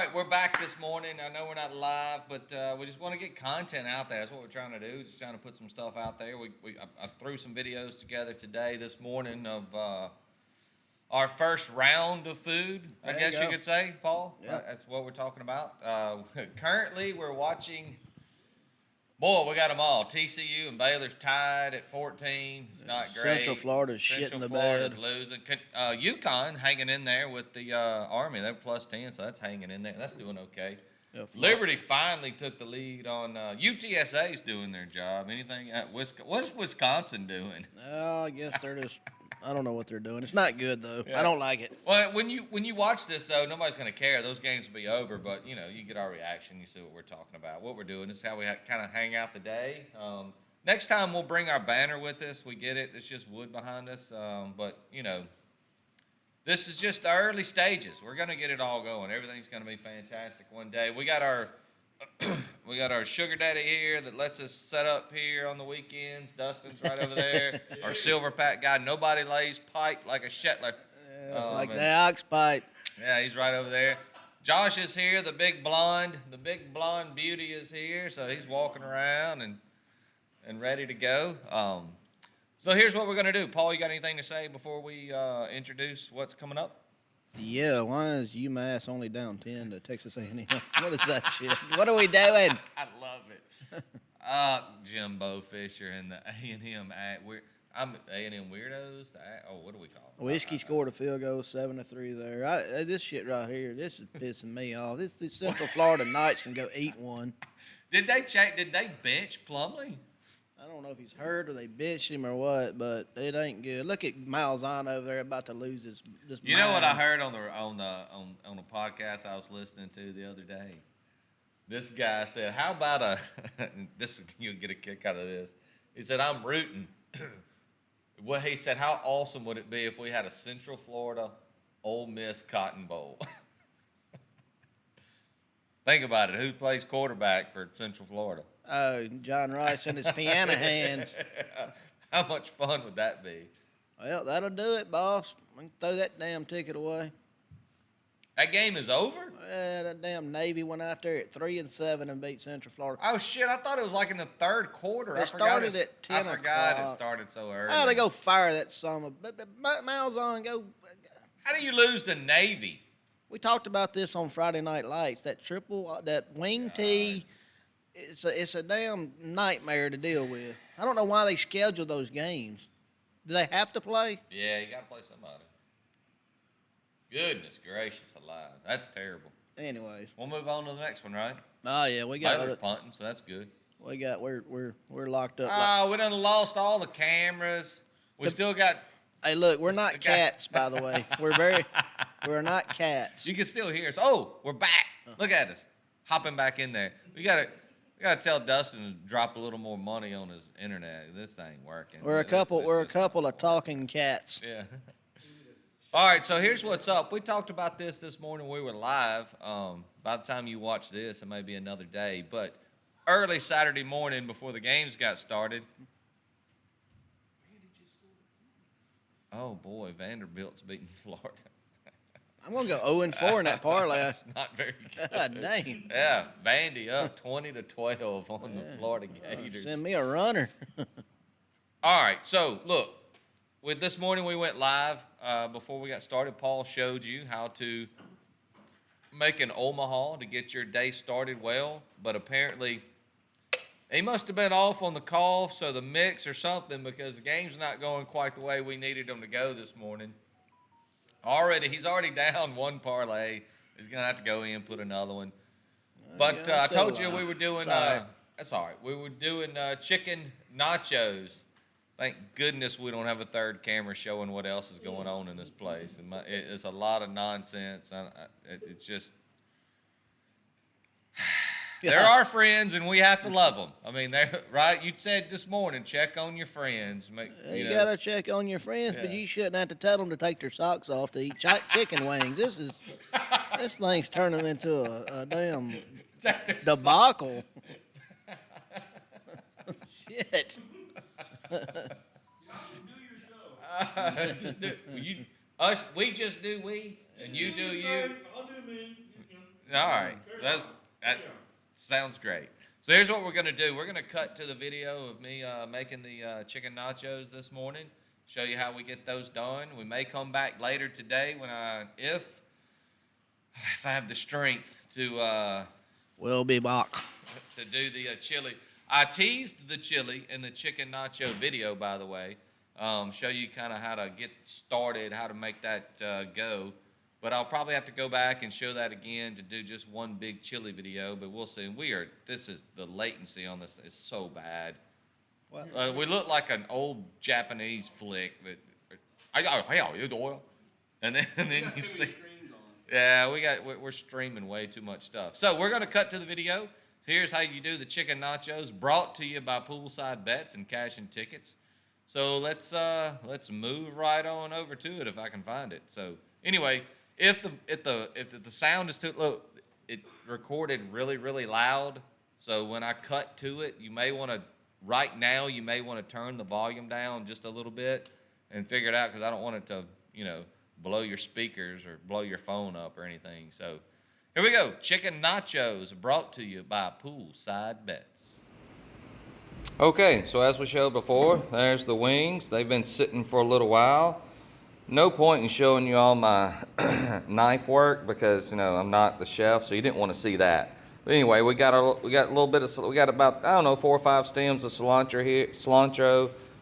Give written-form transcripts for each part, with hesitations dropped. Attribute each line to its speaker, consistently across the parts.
Speaker 1: right, we're back this morning. I know we're not live, but we just want to get content out there. That's what we're trying to do. Just trying to put some stuff out there. I threw some videos together today, this morning, of our first round of food. I guess you could say, Paul.
Speaker 2: Yeah,
Speaker 1: That's what we're talking about. Currently, we're watching. Boy, we got them all. TCU and Baylor's tied at 14. It's not great.
Speaker 2: Central Florida's shitting the
Speaker 1: Florida's
Speaker 2: bed.
Speaker 1: losing. UConn hanging in there with the Army. They're plus 10, so that's hanging in there. That's doing okay. Yeah, Liberty finally took the lead on UTSA's doing their job. Anything at what's Wisconsin doing?
Speaker 2: I guess they're just. I don't know what they're doing. It's not good though.
Speaker 1: Yeah.
Speaker 2: I don't like it.
Speaker 1: Well, when you watch this though, nobody's going to care. Those games will be over, but you get our reaction. You see what we're talking about, what we're doing. This is how we kind of hang out the day. Next time we'll bring our banner with us. We get it. It's just wood behind us, but this is just the early stages. We're going to get it all going. Everything's going to be fantastic one day. We got our sugar daddy here that lets us set up here on the weekends. Dustin's right over there. Our silver pack guy. Nobody lays pipe like a Shetler.
Speaker 2: Like the ox pipe.
Speaker 1: Yeah, he's right over there. Josh is here, the big blonde. The big blonde beauty is here, so he's walking around and ready to go. So here's what we're going to do. Paul, you got anything to say before we introduce what's coming up?
Speaker 2: Yeah, why is UMass only down 10 to Texas A&M? What is that shit? What are we doing?
Speaker 1: I love it. Jimbo Fisher and the A&M act. I'm A&M weirdos. What do we call it?
Speaker 2: Whiskey scored a field goal, 7-3 there. This shit right here, this is pissing me off. This Central Florida Knights can go eat one.
Speaker 1: Did they bench Plumlee?
Speaker 2: I don't know if he's hurt or they bitched him or what, but it ain't good. Look at Malzahn over there about to lose his
Speaker 1: You know what I heard on the podcast I was listening to the other day? This guy said, "How about you'll get a kick out of this." He said, "I'm rooting." Well, he said, "How awesome would it be if we had a Central Florida Ole Miss Cotton Bowl?" Think about it. Who plays quarterback for Central Florida?
Speaker 2: Oh, John Rice and his piano hands.
Speaker 1: How much fun would that be?
Speaker 2: Well, that'll do it, boss. We can throw that damn ticket away.
Speaker 1: That game is over?
Speaker 2: Yeah, that damn Navy went out there at 3-7 and beat Central Florida.
Speaker 1: Oh shit! I thought it was like in the third quarter.
Speaker 2: It started at 10
Speaker 1: I forgot
Speaker 2: o'clock.
Speaker 1: It started so early.
Speaker 2: How they go fire that summer? Malzahn, go.
Speaker 1: How do you lose to Navy?
Speaker 2: We talked about this on Friday Night Lights. That wing tee. It's a damn nightmare to deal with. I don't know why they schedule those games. Do they have to play?
Speaker 1: Yeah, you got to play somebody. Goodness gracious alive. That's terrible.
Speaker 2: Anyways.
Speaker 1: We'll move on to the next one, right?
Speaker 2: Oh, yeah. We got
Speaker 1: Baylor's punting, so that's good.
Speaker 2: We're locked up.
Speaker 1: Oh, we done lost all the cameras. We still got...
Speaker 2: Hey, look, we're not cats, by the way. We're not cats.
Speaker 1: You can still hear us. Oh, we're back. Look at us. Hopping back in there. We got to tell Dustin to drop a little more money on his internet. This ain't working.
Speaker 2: We're a couple of talking cats.
Speaker 1: Yeah. All right, so here's what's up. We talked about this morning. We were live. By the time you watch this, it may be another day. But early Saturday morning before the games got started. Oh, boy, Vanderbilt's beating Florida.
Speaker 2: I'm going to go 0-4 in that parlay.
Speaker 1: That's not very good.
Speaker 2: God dang.
Speaker 1: Yeah, Vandy up 20-12 on the Florida Gators.
Speaker 2: Send me a runner.
Speaker 1: All right, so look, with this morning we went live. Before we got started, Paul showed you how to make an Omaha to get your day started well, but apparently he must have been off on the cough, so the mix or something, because the game's not going quite the way we needed them to go this morning. He's already down one parlay. He's going to have to go in and put another one. But I told you we were doing, that's all right. We were doing chicken nachos. Thank goodness we don't have a third camera showing what else is going on in this place. It's a lot of nonsense. It's just... They're our friends, and we have to love them. I mean, they're right. You said this morning, check on your friends.
Speaker 2: You gotta check on your friends, but you shouldn't have to tell them to take their socks off to eat chicken wings. This thing's turning into a damn debacle. Shit.
Speaker 1: We just do we, and you do you.
Speaker 3: I'll do me.
Speaker 1: All right. That sounds great. So here's what we're going to do. We're going to cut to the video of me making the chicken nachos this morning. Show you how we get those done. We may come back later today when if I have the strength to
Speaker 2: We'll be back.
Speaker 1: to do the chili. I teased the chili in the chicken nacho video, by the way. Show you kind of how to get started, how to make that go. But I'll probably have to go back and show that again to do just one big chili video. But we'll see. This is the latency on this is so bad. We look like an old Japanese flick that. And then you see. Yeah, we're streaming way too much stuff. So we're gonna cut to the video. Here's how you do the chicken nachos, brought to you by Poolside Bets and Cash and Tickets. So let's move right on over to it if I can find it. So anyway, if the sound is too low, it recorded really loud. So when I cut to it, you may want to turn the volume down just a little bit and figure it out because I don't want it to blow your speakers or blow your phone up or anything. So here we go. Chicken nachos brought to you by Poolside Bets. Okay, so as we showed before, there's the wings. They've been sitting for a little while. No point in showing you all my knife work because I'm not the chef, so you didn't want to see that. But anyway, we got about 4 or 5 stems of cilantro here.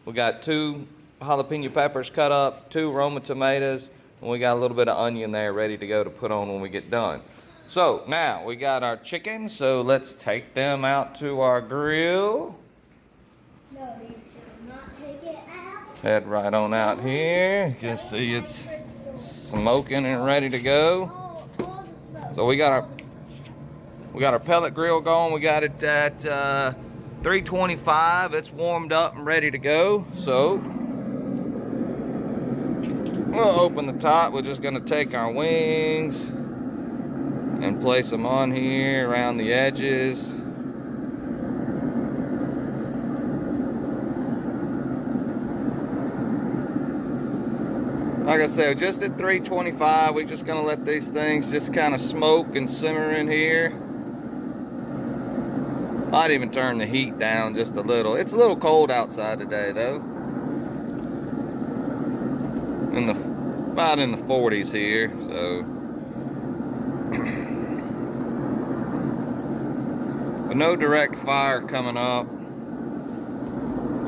Speaker 1: We got 2 jalapeno peppers cut up, 2 Roma tomatoes, and we got a little bit of onion there ready to go to put on when we get done. So now we got our chicken, so let's take them out to our grill.
Speaker 3: No, you should not take it out.
Speaker 1: Head right on out here. You can see it's smoking and ready to go. So we got our pellet grill going. We got it at 325. It's warmed up and ready to go. So we'll open the top. We're just gonna take our wings and place them on here around the edges. Like I said, just at 325, we're just gonna let these things just kind of smoke and simmer in here. Might even turn the heat down just a little. It's a little cold outside today though. About in the 40s here, so. But no direct fire coming up.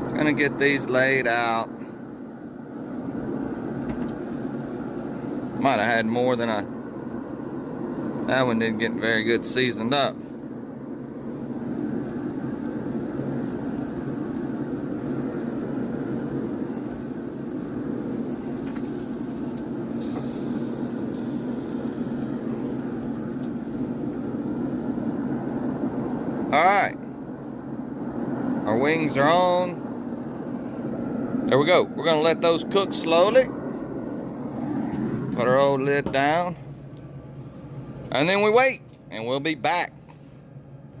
Speaker 1: Just gonna get these laid out. Might have had more than that one didn't get very good seasoned up. All right, our wings are on. There we go. We're gonna let those cook slowly. Put our old lid down. And then we wait, and we'll be back.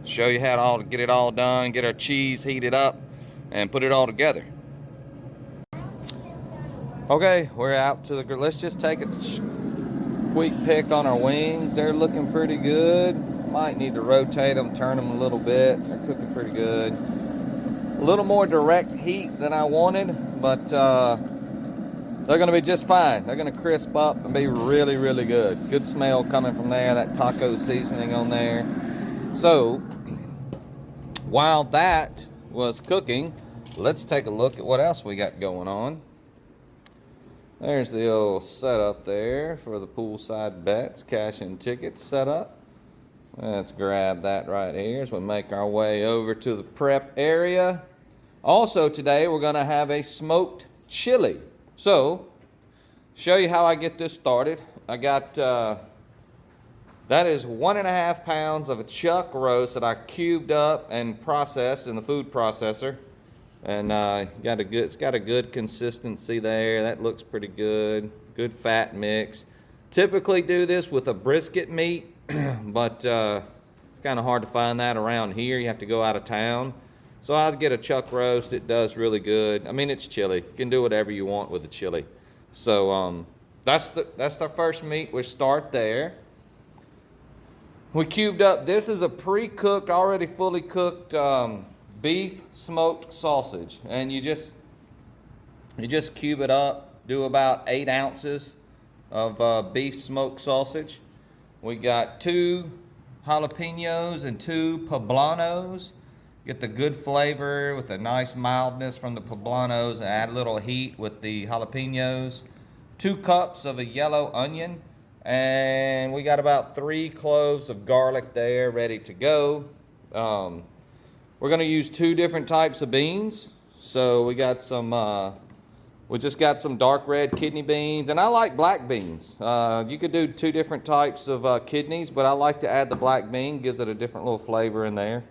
Speaker 1: Show you how to get it all done, get our cheese heated up, and put it all together. Okay, we're out to the grill. Let's just take a quick pick on our wings. They're looking pretty good. Might need to rotate them, turn them a little bit. They're cooking pretty good. A little more direct heat than I wanted, but they're gonna be just fine. They're gonna crisp up and be really, really good. Good smell coming from there, that taco seasoning on there. So, while that was cooking, let's take a look at what else we got going on. There's the old setup there for the Poolside Bets, Cash and Tickets setup. Let's grab that right here as we make our way over to the prep area. Also today we're gonna have a smoked chili. So, show you how I get this started. I got, that is 1.5 pounds of a chuck roast that I cubed up and processed in the food processor. And it's got a good consistency there. That looks pretty good. Good fat mix. Typically do this with a brisket meat, but it's kind of hard to find that around here. You have to go out of town. So I'll get a chuck roast. It does really good. I mean, it's chili. You can do whatever you want with the chili. So that's the first meat. We start there. We cubed up, this is a pre-cooked, already fully cooked beef smoked sausage. And you just cube it up, do about 8 ounces of beef smoked sausage. We got 2 jalapenos and 2 poblanos. Get the good flavor with a nice mildness from the poblanos and add a little heat with the jalapenos. 2 cups of a yellow onion. And we got about 3 cloves of garlic there ready to go. We're going to use 2 different types of beans. So we got some, we just got some dark red kidney beans. And I like black beans. You could do 2 different types of kidneys, but I like to add the black bean. Gives it a different little flavor in there.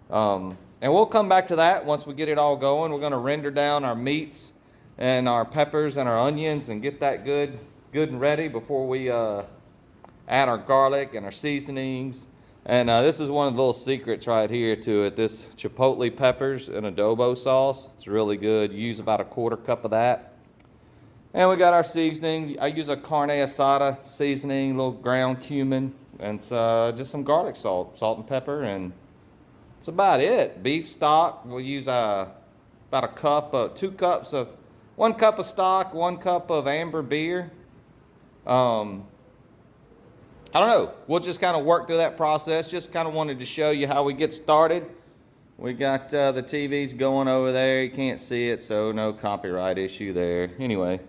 Speaker 1: And we'll come back to that once we get it all going. We're going to render down our meats and our peppers and our onions and get that good and ready before we add our garlic and our seasonings. And this is one of the little secrets right here to it. This chipotle peppers and adobo sauce. It's really good. You use about a 1/4 cup of that. And we got our seasonings. I use a carne asada seasoning, a little ground cumin, and just some garlic salt and pepper, and that's about it. Beef stock, we'll use about a cup of 2 cups of 1 cup of stock, 1 cup of amber beer. I don't know. We'll just kind of work through that process. Just kind of wanted to show you how we get started. We got the TVs going over there. You can't see it, so no copyright issue there. Anyway,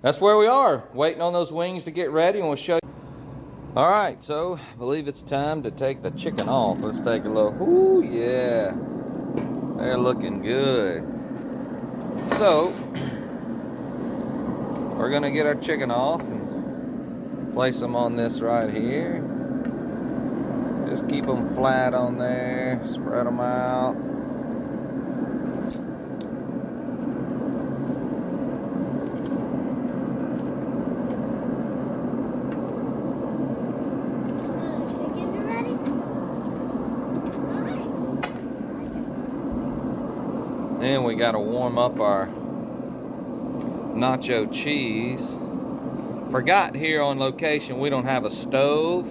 Speaker 1: that's where we are, waiting on those wings to get ready, and we'll show you. All right, so I believe it's time to take the chicken off. Let's take a look. Ooh, yeah. They're looking good. So, we're going to get our chicken off and place them on this right here. Just keep them flat on there. Spread them out.
Speaker 3: Chicken ready?
Speaker 1: Then we got to warm up our nacho cheese. Forgot here on location we don't have a stove,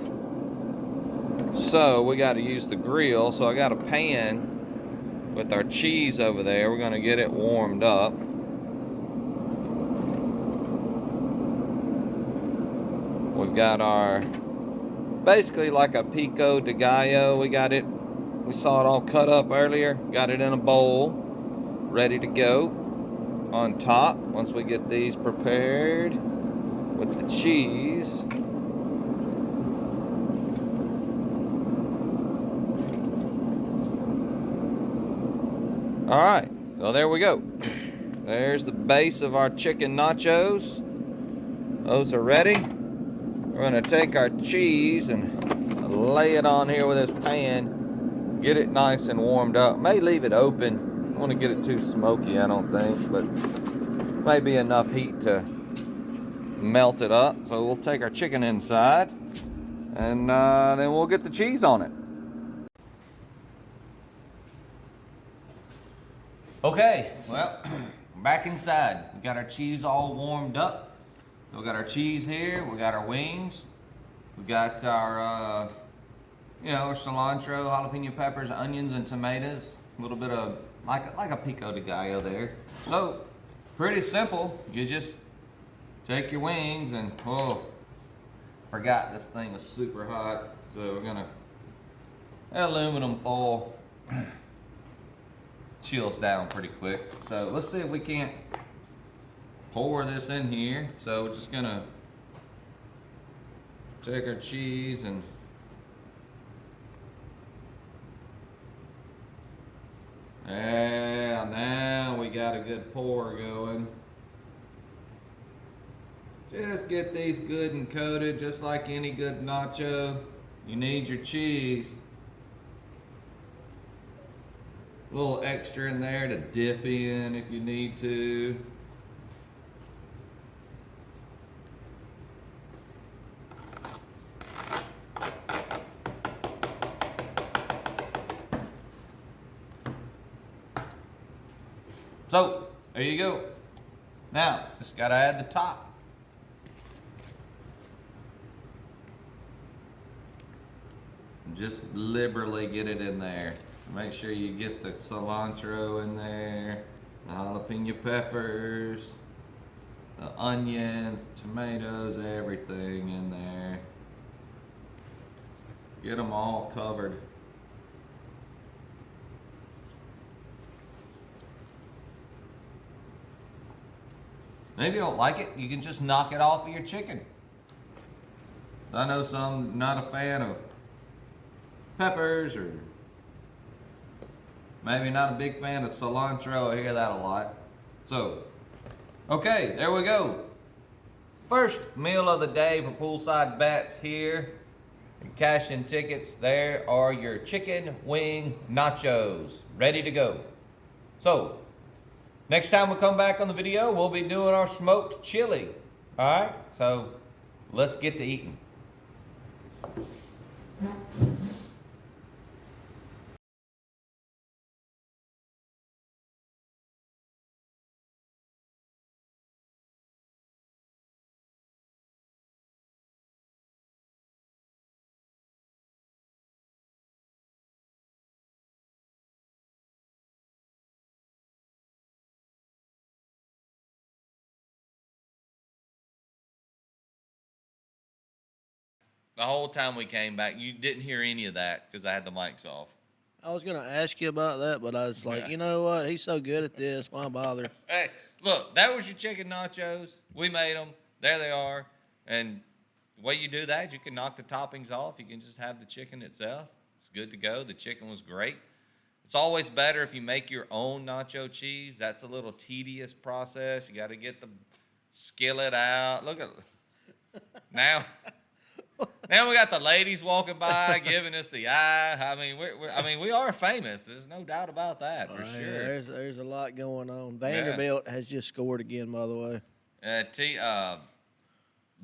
Speaker 1: so we got to use the grill. So I got a pan with our cheese over there. We're going to get it warmed up. We've got our, basically like a pico de gallo. We saw it all cut up earlier. Got it in a bowl, ready to go on top once we get these prepared with the cheese. All right, so there we go. There's the base of our chicken nachos. Those are ready. We're gonna take our cheese and lay it on here with this pan. Get it nice and warmed up. May leave it open. Don't want to get it too smoky, I don't think, but maybe enough heat to melt it up. So we'll take our chicken inside, and then we'll get the cheese on it. Okay, well, back inside. We got our cheese all warmed up. We got our cheese here. We got our wings. We got our, our cilantro, jalapeno peppers, onions, and tomatoes. A little bit of like a pico de gallo there. So pretty simple. You just take your wings and, forgot this thing was super hot. So we're gonna, aluminum foil chills down pretty quick. So let's see if we can't pour this in here. So we're just gonna take our cheese and now we got a good pour going. Just get these good and coated, just like any good nacho. You need your cheese. A little extra in there to dip in if you need to. So, there you go. Now, just gotta add the top. Just liberally get it in there. Make sure you get the cilantro in there, the jalapeno peppers, the onions, tomatoes, everything in there. Get them all covered. And if you don't like it, you can just knock it off of your chicken. I know some not a fan of peppers, or maybe not a big fan of cilantro. I hear that a lot. So, okay, there we go. First meal of the day for Poolside Bets here. And cash in tickets. There are your chicken wing nachos ready to go. So, next time we come back on the video, we'll be doing our smoked chili. All right, so let's get to eating. The whole time we came back, you didn't hear any of that because I had the mics off.
Speaker 2: I was gonna ask you about that, but I was like,
Speaker 1: Yeah.
Speaker 2: you know what? He's so good at this. Why bother?
Speaker 1: Hey, look, that was your chicken nachos. We made them. There they are. And the way you do that is you can knock the toppings off. You can just have the chicken itself. It's good to go. The chicken was great. It's always better if you make your own nacho cheese. That's a little tedious process. You got to get the skillet out. Look at now. Now we got the ladies walking by giving us the eye. I mean, we are famous. There's no doubt about that for sure.
Speaker 2: There's a lot going on. Vanderbilt has just scored again, by the way.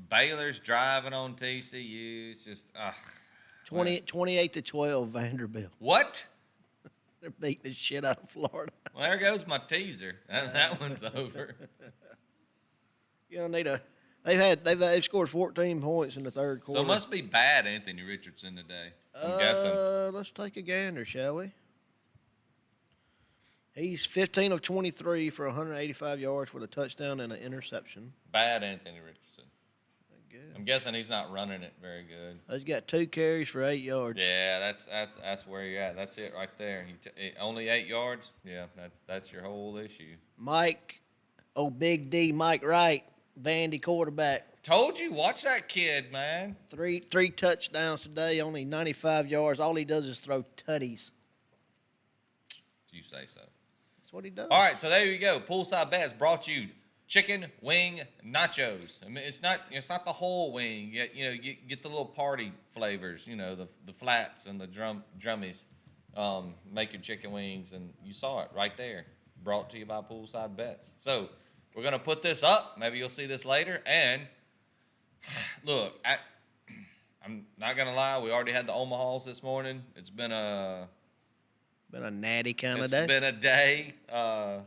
Speaker 1: Baylor's driving on TCU. It's just
Speaker 2: 28-12 Vanderbilt.
Speaker 1: what?
Speaker 2: They're beating the shit out of Florida.
Speaker 1: Well, there goes my teaser. That one's over.
Speaker 2: You don't need a. They've scored 14 points in the third quarter.
Speaker 1: So it must be bad, Anthony Richardson today. I'm guessing.
Speaker 2: Let's take a gander, shall we? He's 15 of 23 for 185 yards with a touchdown and an interception.
Speaker 1: Bad Anthony Richardson.
Speaker 2: Good.
Speaker 1: I'm guessing he's not running it very good.
Speaker 2: He's got 2 carries for 8 yards.
Speaker 1: Yeah, that's where you're at. That's it right there. Only 8 yards. Yeah, that's your whole issue.
Speaker 2: Mike, Big D, Mike Wright, Vandy quarterback.
Speaker 1: Told you, watch that kid, man.
Speaker 2: Three touchdowns today, only 95 yards. All he does is throw tutties.
Speaker 1: If you say so.
Speaker 2: That's what he does.
Speaker 1: All right, so there you go. Poolside Bets brought you chicken wing nachos. I mean, it's not the whole wing. You get the little party flavors. You know, the flats and the drummies. Make your chicken wings, and you saw it right there. Brought to you by Poolside Bets. So we're gonna put this up. Maybe you'll see this later. And look, I'm not gonna lie. We already had the Omahas this morning. It's been a
Speaker 2: natty kind of
Speaker 1: It's
Speaker 2: day.
Speaker 1: been a day. The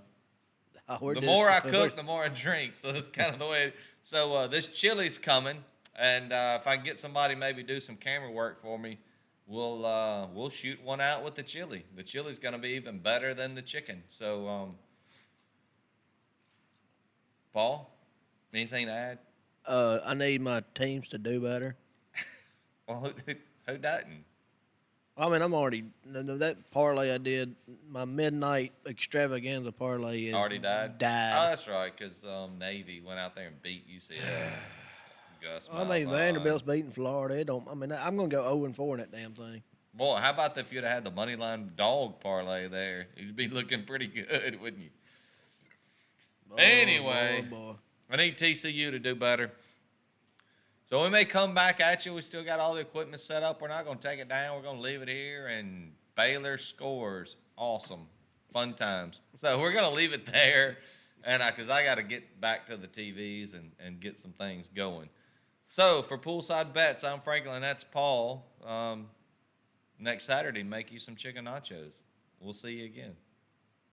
Speaker 1: more I cook, the more I drink. So that's kind of the way. So this chili's coming, and if I can get somebody maybe do some camera work for me, we'll shoot one out with the chili. The chili's gonna be even better than the chicken. So, Paul, anything to add?
Speaker 2: I need my teams to do better.
Speaker 1: Well, who doesn't?
Speaker 2: I mean, I'm already that parlay I did. My midnight extravaganza parlay is
Speaker 1: Already died. Oh,
Speaker 2: Died.
Speaker 1: that's right, because Navy went out there and beat UCF. Gus
Speaker 2: I mean,
Speaker 1: Miles.
Speaker 2: Vanderbilt's beating Florida. It don't. I mean, I'm gonna go 0-4 in that damn thing.
Speaker 1: Boy, how about if you'd have had the money line dog parlay there? You'd be looking pretty good, wouldn't you? Anyway.
Speaker 2: Boy.
Speaker 1: I need TCU to do better. So we may come back at you. We still got all the equipment set up. We're not going to take it down. We're going to leave it here. And Baylor scores. Awesome. Fun times. So we're going to leave it there. And because I got to get back to the TVs and get some things going. So for Poolside Bets, I'm Franklin. That's Paul. Next Saturday, make you some chicken nachos. We'll see you again.